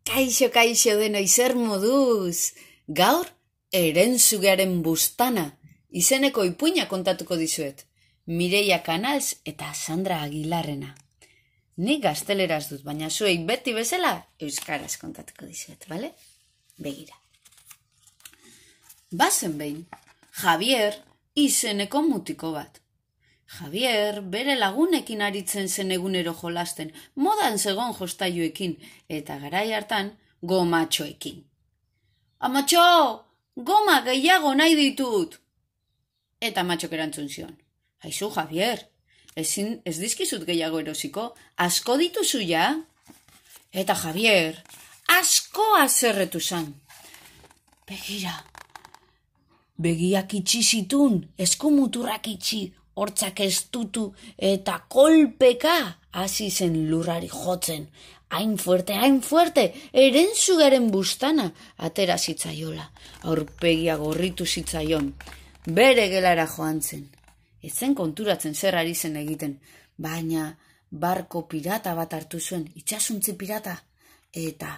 Kaixo denoi zer moduz. Gaur, Erentzugaren bustana, izeneko ipuina kontatuko dizuet. Mireia Canals eta Sandra Aguilarrena. Ni gazteleraz dut, baina zuei beti bezala euskaraz kontatuko dizuet, bale? Begira. Bazen behin, Javier izeneko mutiko bat. Javier bere lagunekin aritzen zen egunero jolasten, modan zegon jostailuekin, eta garai hartan gomatxoekin. Amatxo, goma gehiago nahi ditut! Eta amatxok erantzun zion. Aizu, Javier, ez dizkizut gehiago erosiko, asko dituzu ja? Eta Javier, asko azerretu zan. Begira, begiak itxi zitun, eskumuturrak itxi, hortzak estutu eta kolpeka hasi zen lurrari jotzen. Hain fuerte, Erentzugaren bustana atera zitzaiola. Aurpegia gorritu zitzaion. Bere gelara joan zen. Ez zen konturatzen zer ari zen egiten, baina barko pirata bat hartu zuen, itsasuntzi pirata, eta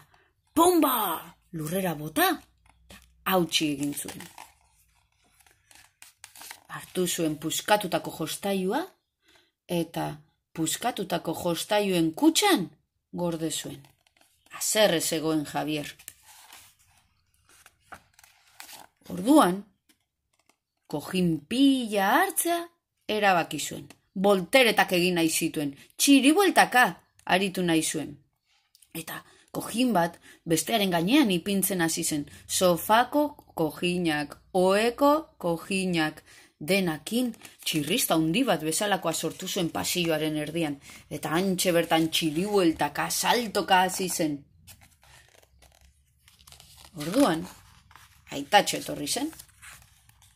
pomba! Lurrera bota, eta hautsi egin zuen. Hartu zuen puskatutako jostailua, eta puskatutako jostailuen kutxan gorde zuen. Haserre zegoen Javier. Orduan, kojin pila hartzea erabaki zuen. Volteretak egin nahi zituen, txiribueltaka aritu nahi zuen. Eta kojin bat bestearen gainean ipintzen hasi zen. Sofako kojinak, oheko kojinak, denakin txirrista handi bat bezalakoa sortu zuen pasilloaren erdian, eta hantxe bertan txiribueltaka, saltoka hasi zen. Orduan, aitatxo etorri zen,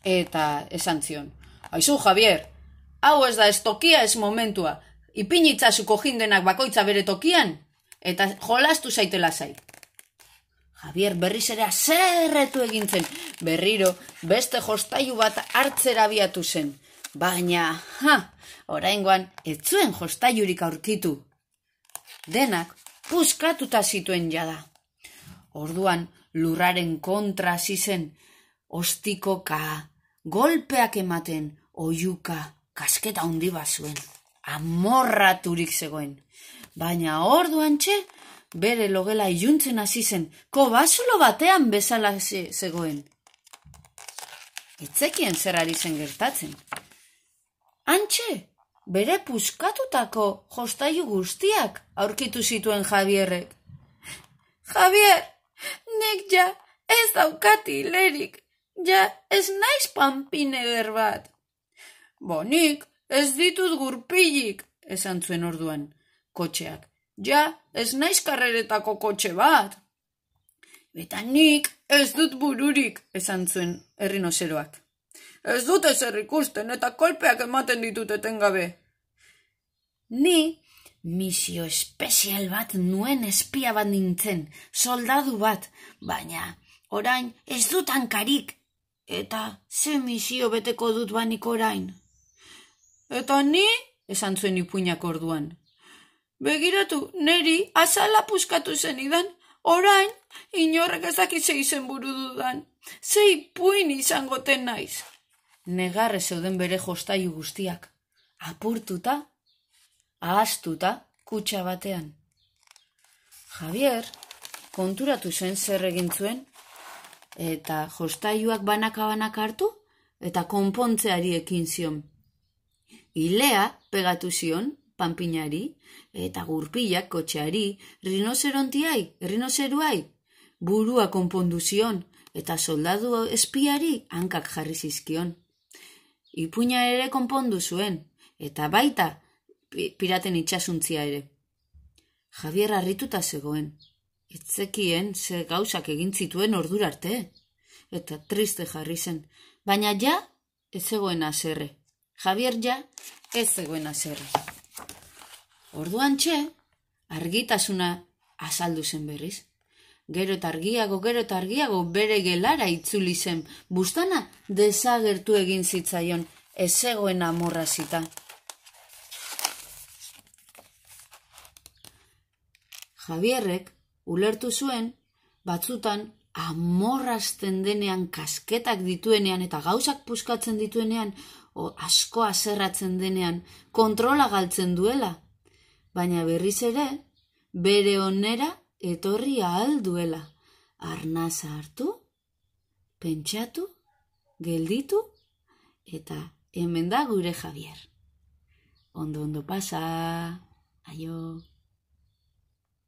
eta esan zion, aizu, Javier, hau ez da ez tokia ez momentua, ipinitzazu kojin denak bakoitza bere tokian, eta jolastu zaitela zai. Javier berriz ere azerretu egin zen, berriro beste jostailu bat hartzera abiatu zen. Baina, oraingoan ez zuen jostailurik aurkitu. Denak puskatuta zituen jada. Orduan lurraren kontra hasi zen, ostikoka, golpeak ematen, oihuka, kasketa handi bat zuen. Amorraturik zegoen. Baina orduan bere logela iluntzen hasi zen, kobazulo batean bezala zegoen. Etzekien zer ari zen gertatzen. Hantxe, bere puskatutako jostailu guztiak aurkitu zituen Javierrek. Javier, nik ja ez daukat hilerik, ja ez naiz panpineder bat. Nik ez ditut gurpilik, esan zuen orduan kotxeak. Ja, ez naiz karreretako kotxe bat. Eta nik ez dut bururik, esan zuen errinozeroak. Ez dut ezer ikusten eta kolpeak ematen ditut etengabe. Ni misio espezial bat nuen espia bat nintzen, soldadu bat, baina orain ez dut hankarik. Eta ze misio beteko dut banik orain. Eta ni, esan zuen ipuinak orduan. Begiratu, neri azala puskatu zenidan, orain inorrek ezakitze izen buru dudan. Ze ipuin izangoten naiz. Negarre zeuden bere jostailu guztiak, apurtuta, ahaztuta, kutxa batean. Javier konturatu zen zer egin zuen, eta jostailuak banaka hartu, eta konpontzeari ekin zion. Ilea pegatu zion, panpinari, eta gurpilak kotxeari, rinozeruai, burua konpondu zion, eta soldadu espiari hankak jarri zizkion. Ipuina ere konpondu zuen, eta baita piraten itxasuntzia ere. Javier harrituta zegoen, etzekien ze gauzak egin zituen ordura arte, eta triste jarri zen, baina ja ez zegoen haserre. Javier ja ez zegoen haserre. Orduan argitasuna azaldu zen berriz. Gero eta argiago bere gelara itzuli zen. Bustana desagertu egin zitzaion, ez zegoen amorrazita. Javierrek ulertu zuen, batzutan amorrazten denean, kasketak dituenean eta gauzak puskatzen dituenean, asko haserratzen denean, kontrola galtzen duela. Baina berriz ere, bere onera etorri ahal duela. Arnasa hartu, pentsatu, gelditu, eta hemen da gure Javier. Ondo pasa, aio.